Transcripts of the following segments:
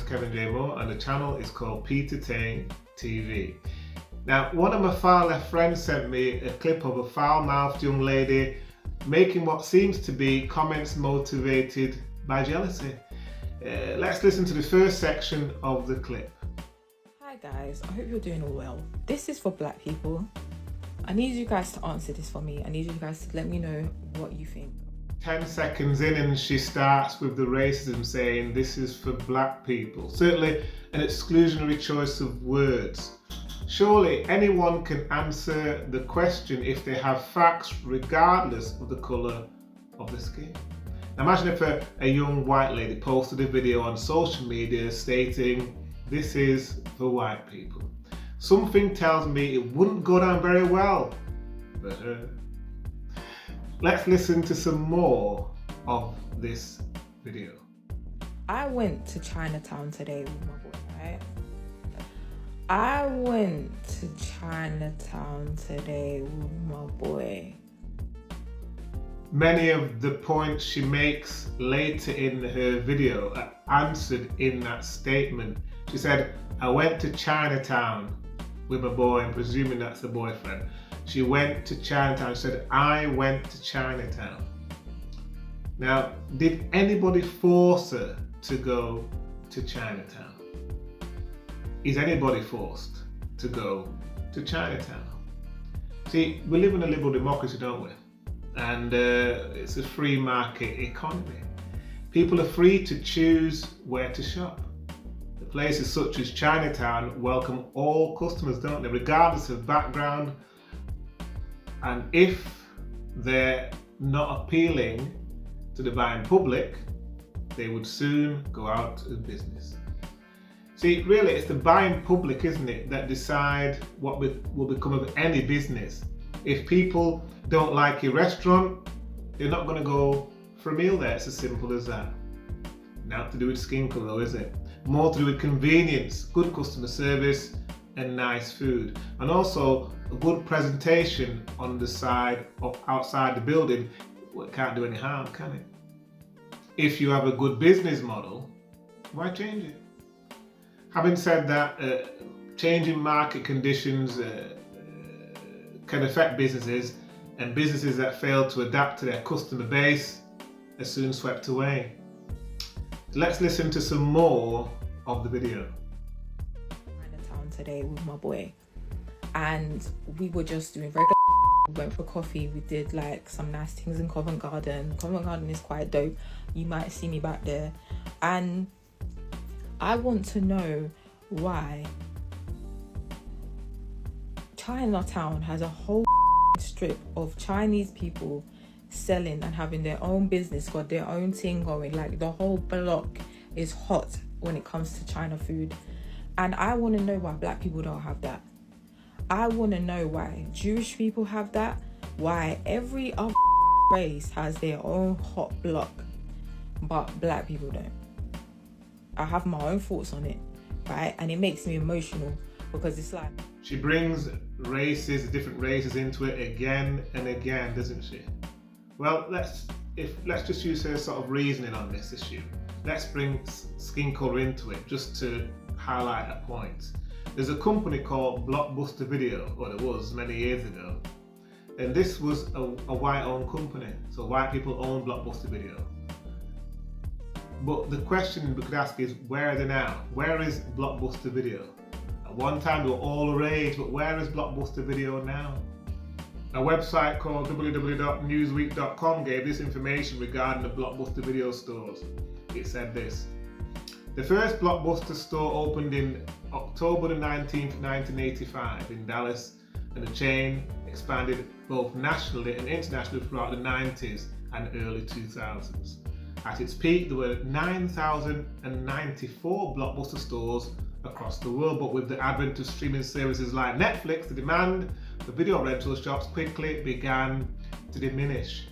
Kevin J. Moore and the channel is called Ptertain TV. Now, one of my far left friends sent me a clip of a foul-mouthed young lady making what seems to be comments motivated by jealousy. Let's listen to the first section of the clip. Hi guys, I hope you're doing all well. This is for black people. I need you guys to answer this for me. I need you guys to let me know what you think. 10 seconds in and she starts with the racism, saying this is for black people. Certainly an exclusionary choice of words. Surely anyone can answer the question if they have facts regardless of the colour of the skin. Now imagine if a young white lady posted a video on social media stating this is for white people. Something tells me it wouldn't go down very well for her. Let's listen to some more of this video. I went to Chinatown today with my boy, right? I went to Chinatown today with my boy. Many of the points she makes later in her video are answered in that statement. She said, I went to Chinatown with my boy, and presuming that's the boyfriend. She went to Chinatown. She said, I went to Chinatown. Now, did anybody force her to go to Chinatown? Is anybody forced to go to Chinatown? See, we live in a liberal democracy, don't we? And it's a free market economy. People are free to choose where to shop. The places such as Chinatown welcome all customers, don't they? Regardless of background. And if they're not appealing to the buying public, they would soon go out of business. See, really, it's the buying public, isn't it, that decide what will become of any business. If people don't like your restaurant, they're not going to go for a meal there. It's as simple as that. Not to do with skin colour though, is it? More to do with convenience, good customer service and nice food. And also a good presentation on the side of outside the building. Well, it can't do any harm, can it? If you have a good business model, why change it? Having said that, changing market conditions can affect businesses, and businesses that fail to adapt to their customer base are soon swept away. Let's listen to some more of the video. Chinatown today with my boy, and we were just doing very good. We went for coffee. We did like some nice things in Covent Garden. Covent Garden is quite dope. You might see me back there, and I want to know why Chinatown has a whole strip of Chinese people selling and having their own business, got their own thing going. Like the whole block is hot when it comes to China food. And I want to know why black people don't have that. I want to know why Jewish people have that, why every other race has their own hot block, but black people don't. I have my own thoughts on it, right? And it makes me emotional because it's like... She brings races, different races into it again and again, doesn't she? Well, let's just use her sort of reasoning on this issue. Let's bring skin colour into it, just to highlight a point. There's a company called Blockbuster Video, or there was many years ago, and this was a white-owned company, so white people own Blockbuster Video. But the question we could ask is, where are they now? Where is Blockbuster Video? At one time they were all the rage, but where is Blockbuster Video now? A website called www.newsweek.com gave this information regarding the Blockbuster Video stores. It said this: the first Blockbuster store opened in October the 19th, 1985 in Dallas, and the chain expanded both nationally and internationally throughout the 90s and early 2000s. At its peak, there were 9,094 Blockbuster stores across the world, but with the advent of streaming services like Netflix, the demand for video rental shops quickly began to diminish.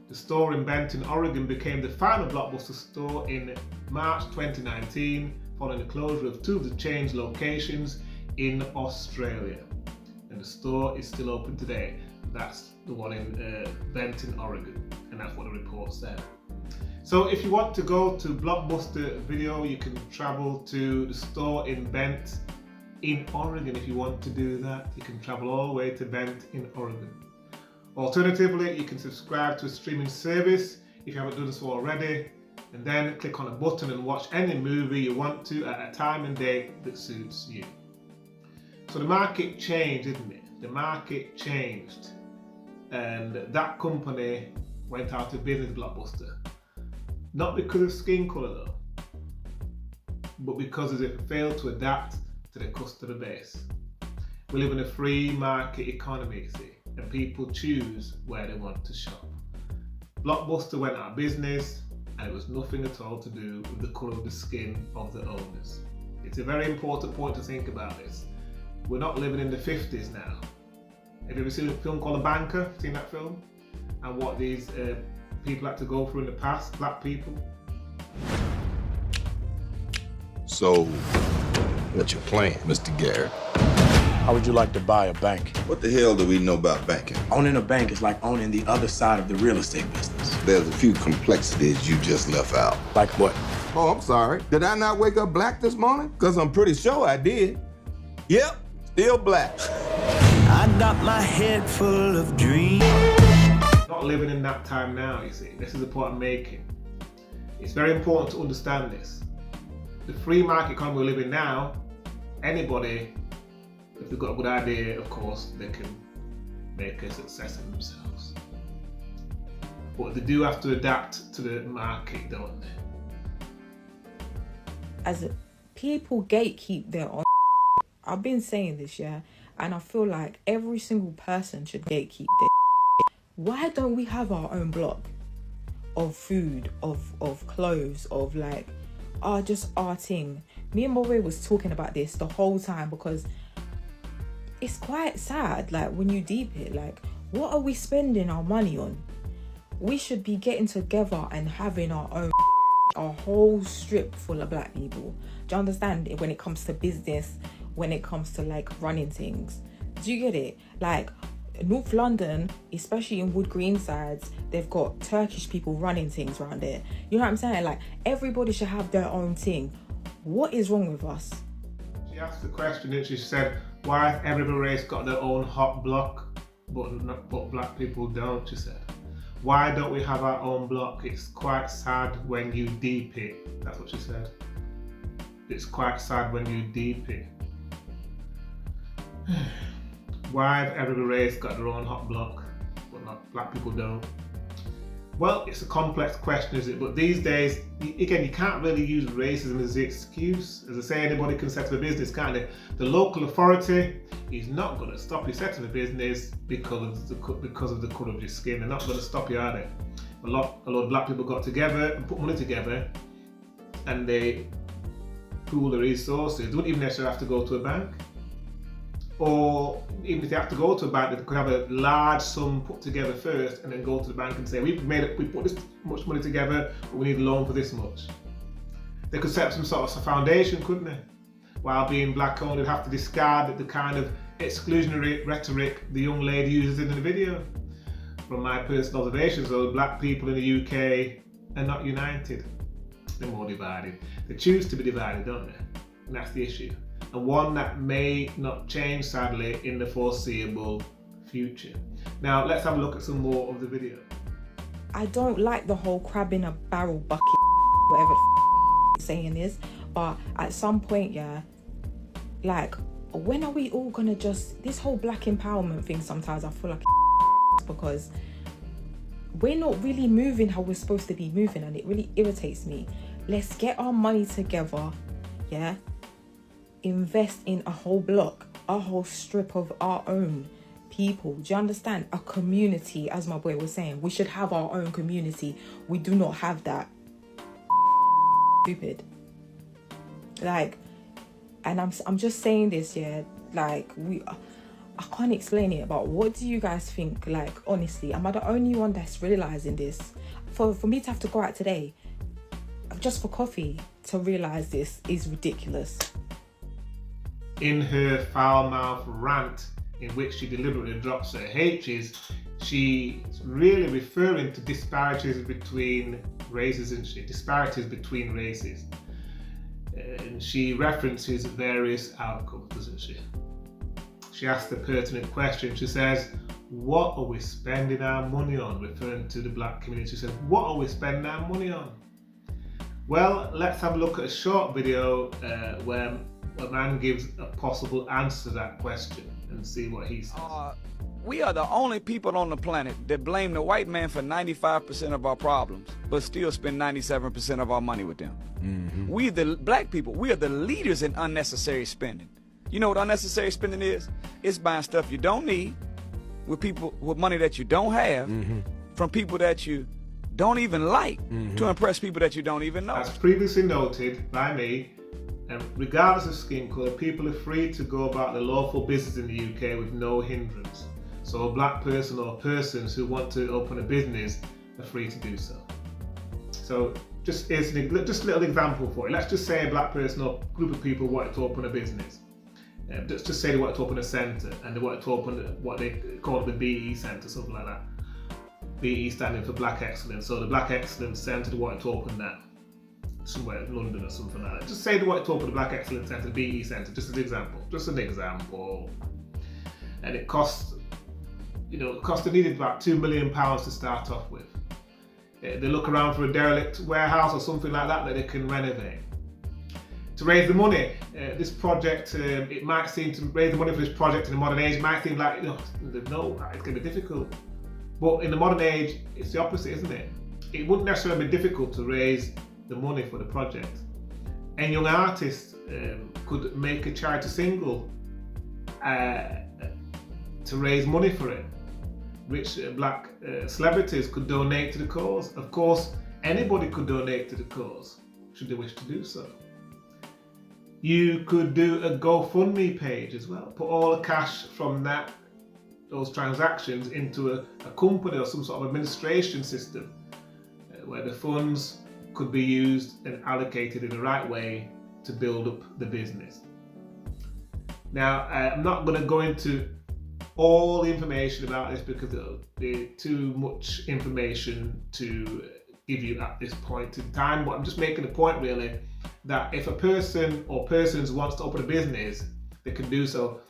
The store in Benton, Oregon became the final Blockbuster store in March 2019, following the closure of two of the chain's locations in Australia. And the store is still open today. That's the one in Benton, Oregon, and that's what the report said. So if you want to go to Blockbuster Video, you can travel to the store in Bent in Oregon. If you want to do that, you can travel all the way to Bent in Oregon. Alternatively, you can subscribe to a streaming service if you haven't done so already, and then click on a button and watch any movie you want to at a time and date that suits you. So the market changed, didn't it? The market changed, and that company went out of business, Blockbuster. Not because of skin colour though, but because it failed to adapt to the customer base. We live in a free market economy, you see, and people choose where they want to shop. Blockbuster went out of business, and it was nothing at all to do with the colour of the skin of the owners. It's a very important point to think about this. We're not living in the 50s now. Have you ever seen a film called The Banker? Seen that film? And what these people had to go through in the past, black people? So, what's your plan, Mr. Garrett? How would you like to buy a bank? What the hell do we know about banking? Owning a bank is like owning the other side of the real estate business. There's a few complexities you just left out. Like what? Oh, I'm sorry. Did I not wake up black this morning? Because I'm pretty sure I did. Yep, still black. I got my head full of dreams. Not living in that time now, you see. This is the point I'm making. It's very important to understand this. The free market economy we live in now, anybody, if they've got a good idea, of course, they can make a success of themselves. But they do have to adapt to the market, don't they? As people gatekeep their own, I've been saying this, yeah, and I feel like every single person should gatekeep their. Why don't we have our own block of food, of clothes, of like, just our thing? Me and Moray was talking about this the whole time because it's quite sad, like when you deep it, like what are we spending our money on? We should be getting together and having our own, a whole strip full of black people. Do you understand? When it comes to business, when it comes to like running things, do you get it? Like North London, especially in Wood Green sides, they've got Turkish people running things around there. You know what I'm saying? Like everybody should have their own thing. What is wrong with us? She asked the question and she said, why has every race got their own hot block, but black people don't, she said. Why don't we have our own block? It's quite sad when you deep it. That's what she said. It's quite sad when you deep it. Why have every race got their own hot block, but not black people don't? Well, it's a complex question, isn't it? But these days, again, you can't really use racism as the excuse. As I say, anybody can set up a business, can't they? The local authority is not going to stop you setting a business because of the colour of your skin. They're not going to stop you, are they? A lot of black people got together and put money together, and they pool the resources. They wouldn't even necessarily have to go to a bank. Or even if they have to go to a bank, they could have a large sum put together first and then go to the bank and say, we put this much money together, but we need a loan for this much. They could set up some sort of foundation, couldn't they? While being black owned, they'd have to discard the kind of exclusionary rhetoric the young lady uses in the video. From my personal observations, though, black people in the UK are not united. They're more divided. They choose to be divided, don't they? And that's the issue. And one that may not change, sadly, in the foreseeable future. Now, let's have a look at some more of the video. I don't like the whole crab in a barrel bucket, whatever the saying is, but at some point, yeah, like, when are we all gonna just, this whole black empowerment thing, sometimes I feel like because we're not really moving how we're supposed to be moving, and it really irritates me. Let's get our money together, yeah? Invest in a whole block, a whole strip of our own people. Do you understand? A community, as my boy was saying. We should have our own community. We do not have that. Stupid. Like, and I'm just saying this, yeah, like I can't explain it, but what do you guys think? Like, honestly, am I the only one that's realizing this? For me to have to go out today just for coffee to realize this is ridiculous. In her foul-mouthed rant, in which she deliberately drops her H's, she's really referring to disparities between races, isn't she? Disparities between races. And she references various outcomes, doesn't she? She asks the pertinent question. She says, what are we spending our money on? Referring to the black community. She says, what are we spending our money on? Well, let's have a look at a short video where a man gives a possible answer to that question and see what he says. We are the only people on the planet that blame the white man for 95% of our problems, but still spend 97% of our money with them. Mm-hmm. We, the black people, we are the leaders in unnecessary spending. You know what unnecessary spending is? It's buying stuff you don't need with people with money that you don't have, from people that you don't even like, to impress people that you don't even know. As previously noted by me, regardless of skin colour, people are free to go about their lawful business in the UK with no hindrance. So a black person or persons who want to open a business are free to do so. So just a little example for you. Let's just say a black person or group of people wanted to open a business. Let's just say they wanted to open a centre, and they wanted to open what they call the BE Centre, something like that. BE standing for Black Excellence. So the Black Excellence Centre, they wanted to open that somewhere in London or something like that. Just say they wanted to open the Black Excellence Centre, BE Centre, just an example. Just an example. And it cost, they needed about £2 million to start off with. They look around for a derelict warehouse or something like that they can renovate. To raise the money, this project, it might seem to raise the money for this project in the modern age, it might seem like, no, it's going to be difficult. But in the modern age, it's the opposite, isn't it? It wouldn't necessarily be difficult to raise the money for the project. And young artists could make a charity single to raise money for it. Rich black celebrities could donate to the cause. Of course, anybody could donate to the cause, should they wish to do so. You could do a GoFundMe page as well. Put all the cash from those transactions into a company or some sort of administration system where the funds could be used and allocated in the right way to build up the business. Now, I'm not going to go into all the information about this because it'll be too much information to give you at this point in time, but I'm just making a point really that if a person or persons wants to open a business, they can do so.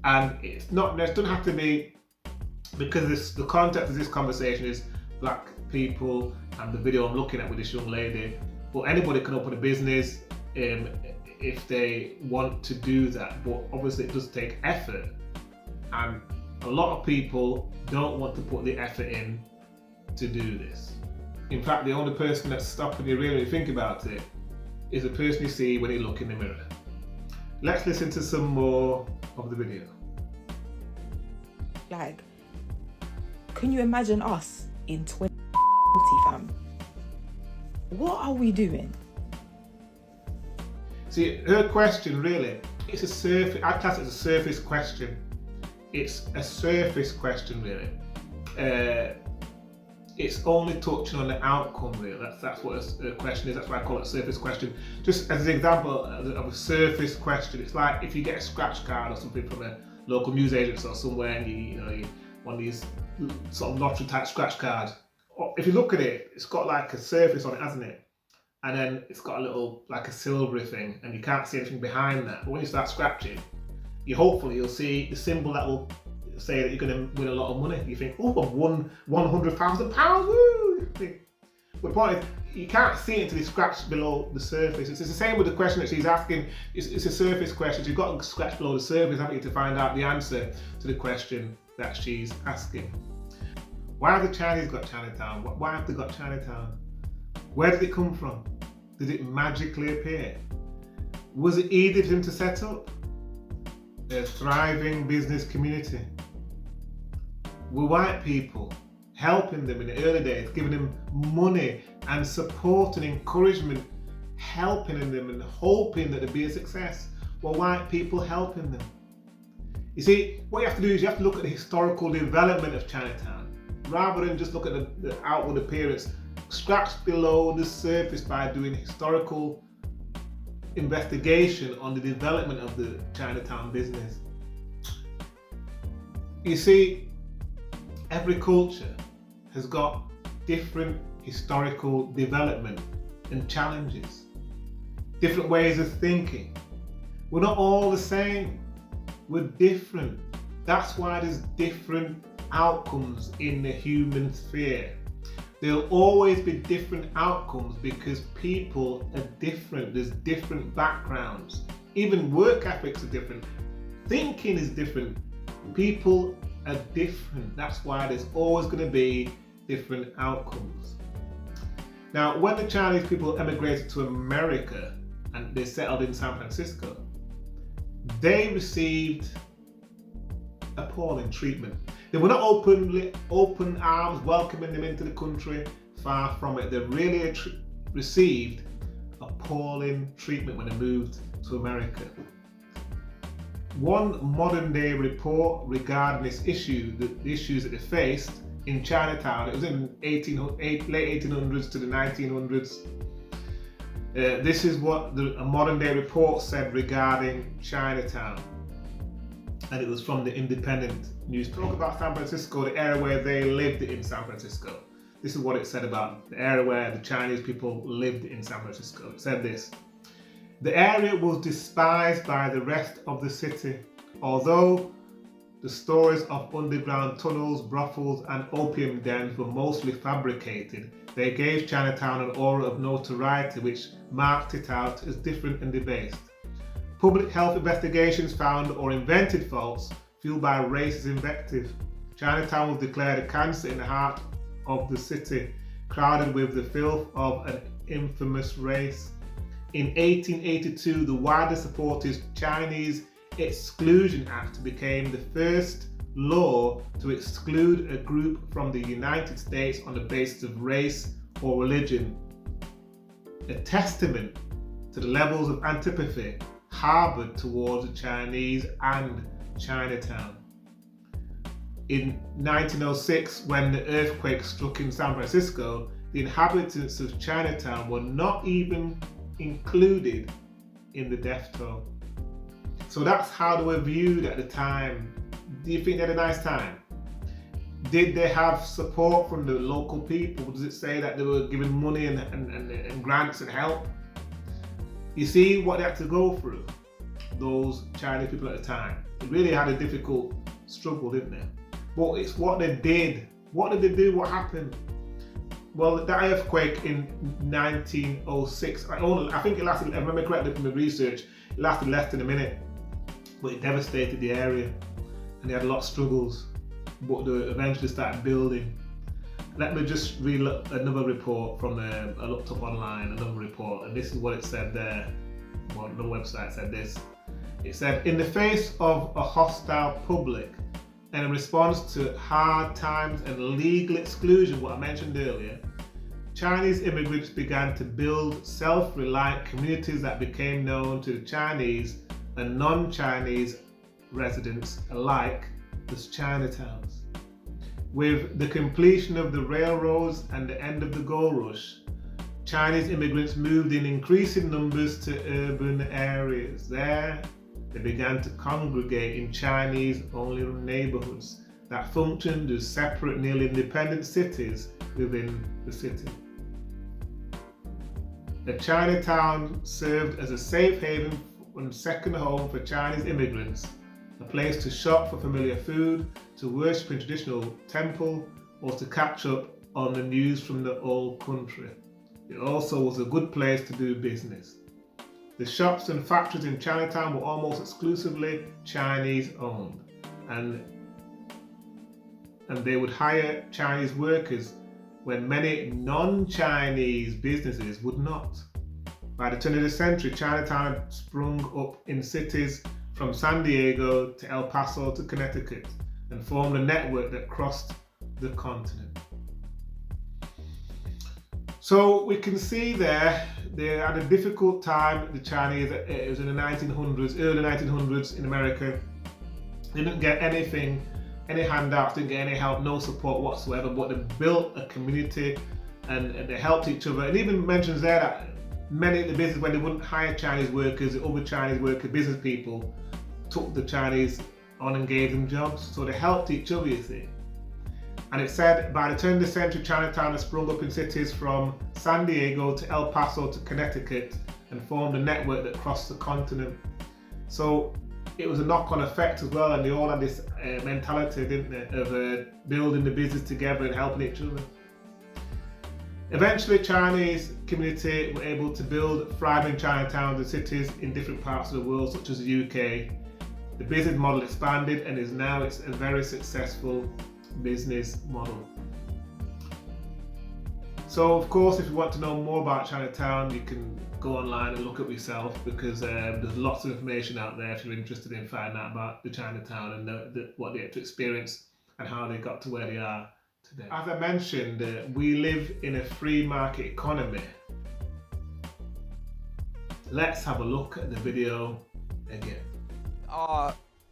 And it doesn't have to be, because the context of this conversation is black people and the video I'm looking at with this young lady, but anybody can open a business if they want to do that. But obviously it does take effort, and a lot of people don't want to put the effort in to do this. In fact, the only person that's stopping you really think about it is the person you see when you look in the mirror. Let's listen to some more of the video. Like, can you imagine us in 2040, fam? What are we doing? See, her question really, I class it as a surface question. It's a surface question really. It's only touching on the outcome really. That's what a question is. That's why I call it a surface question. Just as an example of a surface question, it's like if you get a scratch card or something from a local newsagent or somewhere, and you one of these sort of lottery type scratch cards. If you look at it, it's got like a surface on it, hasn't it? And then it's got a little like a silvery thing, and you can't see anything behind that. But when you start scratching, you'll see the symbol that will say that you're going to win a lot of money. You think, oh, I've won £100,000, woo! But the point is, you can't see it until you scratch below the surface. It's the same with the question that she's asking. It's a surface question. You've got to scratch below the surface, haven't you, to find out the answer to the question that she's asking. Why have the Chinese got Chinatown? Why have they got Chinatown? Where did it come from? Did it magically appear? Was it easy for them to set up? A thriving business community. Were white people helping them in the early days, giving them money and support and encouragement, helping them and hoping that they'd be a success? Were white people helping them? You see, what you have to do is you have to look at the historical development of Chinatown, rather than just look at the outward appearance. Scratch below the surface by doing historical investigation on the development of the Chinatown business. You see, every culture has got different historical development and challenges, different ways of thinking. We're not all the same, we're different. That's why there's different outcomes in the human sphere. There'll always be different outcomes because people are different. There's different backgrounds. Even work ethics are different. Thinking is different. People are different. That's why there's always going to be different outcomes. Now, when the Chinese people emigrated to America and they settled in San Francisco, they received appalling treatment. They were not open arms welcoming them into the country, far from it. They really received appalling treatment when they moved to America. One modern day report regarding this issue, the issues that they faced in Chinatown, it was in late 1800s to the 1900s. This is what a modern day report said regarding Chinatown. And it was from the Independent News. Talk about San Francisco, the area where they lived in San Francisco. This is what it said about the area where the Chinese people lived in San Francisco. It said this: the area was despised by the rest of the city. Although the stories of underground tunnels, brothels, and opium dens were mostly fabricated, they gave Chinatown an aura of notoriety which marked it out as different and debased. Public health investigations found or invented faults fueled by racist invective. Chinatown was declared a cancer in the heart of the city, crowded with the filth of an infamous race. In 1882, the widely supported Chinese Exclusion Act became the first law to exclude a group from the United States on the basis of race or religion, a testament to the levels of antipathy harbored towards the Chinese and Chinatown. In 1906, when the earthquake struck in San Francisco, the inhabitants of Chinatown were not even included in the death toll. So that's how they were viewed at the time. Do you think they had a nice time? Did they have support from the local people? Does it say that they were given money and grants and help? You see what they had to go through, those Chinese people at the time. They really had a difficult struggle, didn't they? But it's what they did. What did they do? What happened? Well, that earthquake in 1906, I think it lasted, if I remember correctly from the research, it lasted less than a minute. But it devastated the area and they had a lot of struggles, but they eventually started building. Let me just read another report from I looked up online, another report, and this is what it said there. Well, the website said this. It said, in the face of a hostile public and in response to hard times and legal exclusion, what I mentioned earlier, Chinese immigrants began to build self-reliant communities that became known to the Chinese and non-Chinese residents alike as Chinatowns. With the completion of the railroads and the end of the gold rush, Chinese immigrants moved in increasing numbers to urban areas. There, they began to congregate in Chinese-only neighborhoods that functioned as separate, nearly independent cities within the city. The Chinatown served as a safe haven and second home for Chinese immigrants, a place to shop for familiar food, to worship in traditional temple, or to catch up on the news from the old country. It also was a good place to do business. The shops and factories in Chinatown were almost exclusively Chinese owned, and they would hire Chinese workers when many non-Chinese businesses would not. By the turn of the century, Chinatown had sprung up in cities from San Diego to El Paso to Connecticut and formed a network that crossed the continent. So we can see there, they had a difficult time, the Chinese. It was in the 1900s, early 1900s in America. They didn't get anything, any handouts, didn't get any help, no support whatsoever, but they built a community and they helped each other. And even mentions there that many of the business, when they wouldn't hire Chinese workers, the other Chinese worker business people took the Chinese on and gave them jobs. So they helped each other, you see. And it said by the turn of the century, Chinatown has sprung up in cities from San Diego to El Paso to Connecticut and formed a network that crossed the continent. So it was a knock-on effect as well, and they all had this mentality, didn't they, of building the business together and helping each other. Eventually, Chinese community were able to build thriving Chinatowns and cities in different parts of the world, such as the UK. The business model expanded and is now a very successful business model. So of course, if you want to know more about Chinatown, you can go online and look up yourself, because there's lots of information out there if you're interested in finding out about the Chinatown and what they had to experience and how they got to where they are today. As I mentioned, we live in a free market economy. Let's have a look at the video again.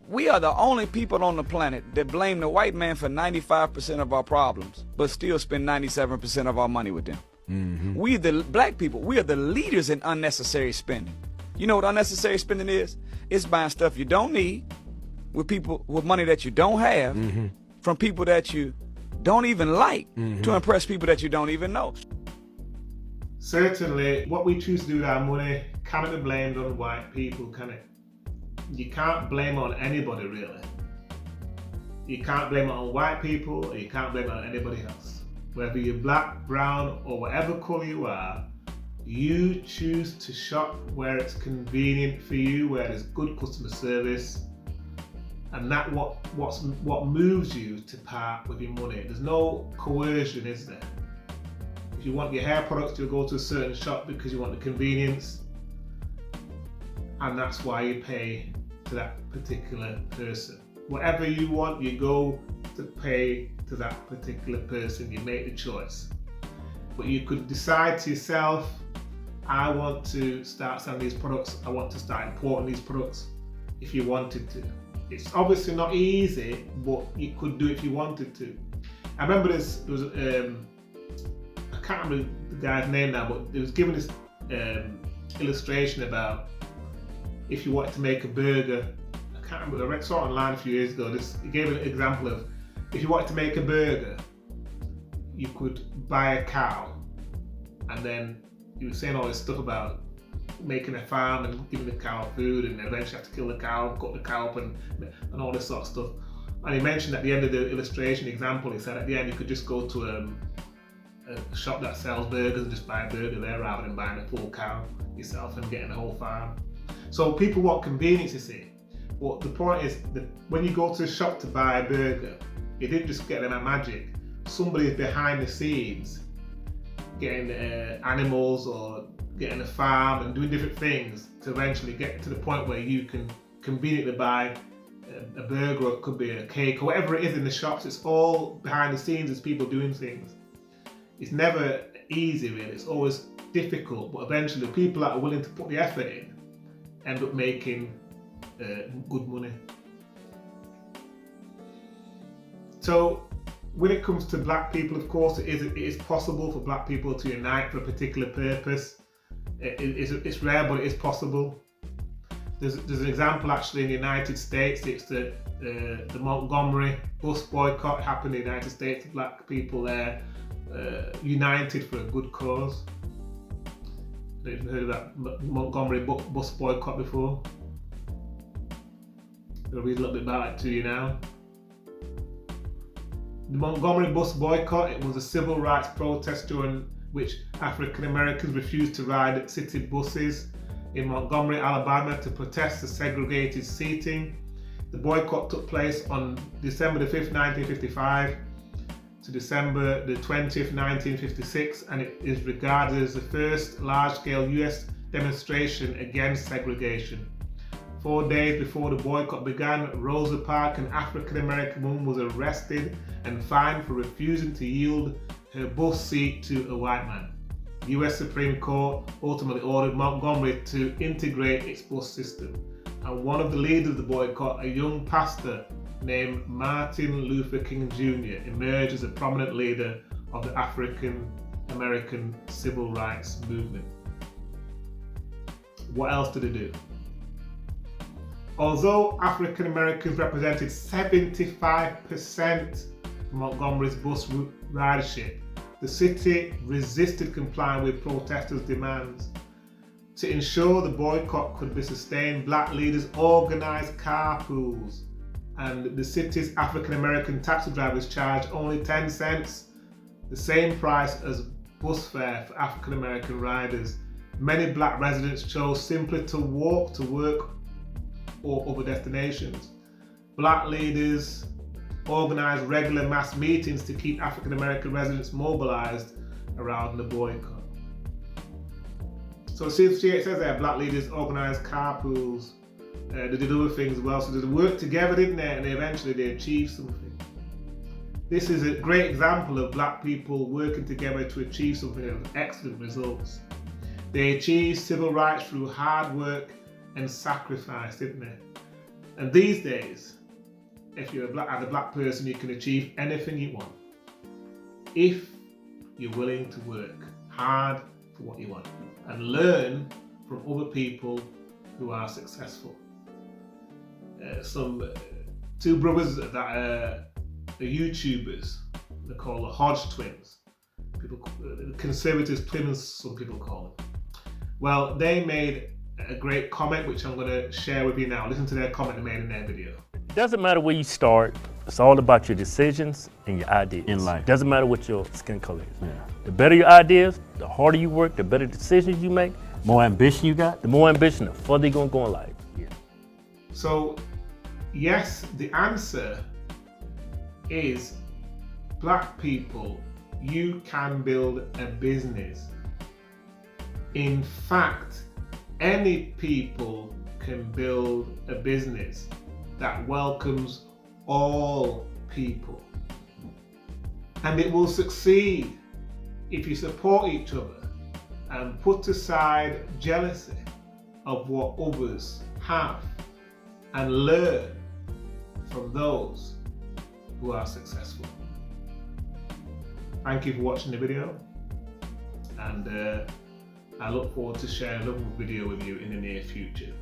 We are the only people on the planet that blame the white man for 95% of our problems, but still spend 97% of our money with them. We, the black people, we are the leaders in unnecessary spending. You know what unnecessary spending is? It's buying stuff you don't need with people with money that you don't have, from people that you don't even like, to impress people that you don't even know. Certainly, what we choose to do with our money cannot be blamed on white people, can it? You can't blame it on anybody, really. You can't blame it on white people, or you can't blame it on anybody else. Whether you're black, brown, or whatever colour you are, you choose to shop where it's convenient for you, where there's good customer service, and that's what moves you to part with your money. There's no coercion, is there? If you want your hair products, you'll go to a certain shop because you want the convenience, and that's why you pay to that particular person. Whatever you want, you go to pay to that particular person. You make the choice. But you could decide to yourself, I want to start selling these products, I want to start importing these products, if you wanted to. It's obviously not easy, but you could do it if you wanted to. I remember there was I can't remember the guy's name now, but it was given this illustration about if you wanted to make a burger. I can't remember, I saw it online a few years ago. It gave an example of if you wanted to make a burger, you could buy a cow, and then he was saying all this stuff about making a farm and giving the cow food, and eventually have to kill the cow, cut the cow up, and all this sort of stuff. And he mentioned at the end of the illustration example, he said at the end you could just go to a shop that sells burgers and just buy a burger there rather than buying a full cow yourself and getting a whole farm. So people want convenience, you see. But the point is that when you go to a shop to buy a burger, you didn't just get them at magic. Somebody's behind the scenes getting animals or getting a farm and doing different things to eventually get to the point where you can conveniently buy a burger, or it could be a cake, or whatever it is in the shops. It's all behind the scenes. There's people doing things. It's never easy, really. It's always difficult, but eventually people that are willing to put the effort in end up making good money. So when it comes to black people, of course, it is possible for black people to unite for a particular purpose. It's rare, but it is possible. There's an example actually in the United States. It's the Montgomery bus boycott happened in the United States. Black people there united for a good cause. I don't know if you've heard of that Montgomery bus boycott before. I'll read a little bit about it to you now. The Montgomery bus boycott, it was a civil rights protest during which African Americans refused to ride city buses in Montgomery, Alabama to protest the segregated seating. The boycott took place on December the 5th, 1955 to December the 20th, 1956, and it is regarded as the first large-scale US demonstration against segregation. 4 days before the boycott began, Rosa Parks, an African-American woman, was arrested and fined for refusing to yield her bus seat to a white man. The US Supreme Court ultimately ordered Montgomery to integrate its bus system, and one of the leaders of the boycott, a young pastor named Martin Luther King Jr., emerged as a prominent leader of the African-American civil rights movement. What else did they do? Although African Americans represented 75% Montgomery's bus ridership, the city resisted complying with protesters' demands. To ensure the boycott could be sustained, black leaders organised carpools, and the city's African American taxi drivers charged only 10 cents, the same price as bus fare for African American riders. Many black residents chose simply to walk to work or other destinations. Black leaders organised regular mass meetings to keep African American residents mobilised around the boycott. So it says there, black leaders organised carpools, they did other things as well, so they worked together, didn't they, and eventually they achieved something. This is a great example of black people working together to achieve something of excellent results. They achieved civil rights through hard work and sacrifice, didn't they? And these days, if you're as a black person, you can achieve anything you want if you're willing to work hard for what you want and learn from other people who are successful. Two brothers that are YouTubers, they're called the Hodge twins. Conservatives twins, some people call them. Well, they made a great comment which I'm going to share with you now. Listen to their comment they made in their video. It doesn't matter where you start. It's all about your decisions and your ideas. In life. Doesn't matter what your skin color is. Yeah. The better your ideas, the harder you work, the better decisions you make. More ambition you got? The more ambition, the further you're going to go in life. Yeah. So, yes, the answer is black people, you can build a business. In fact, any people can build a business that welcomes all people. And it will succeed if you support each other and put aside jealousy of what others have and learn from those who are successful. Thank you for watching the video, and I look forward to sharing another video with you in the near future.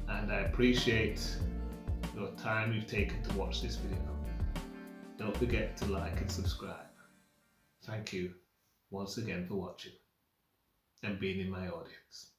And I appreciate your time you've taken to watch this video. Don't forget to like and subscribe. Thank you once again for watching and being in my audience.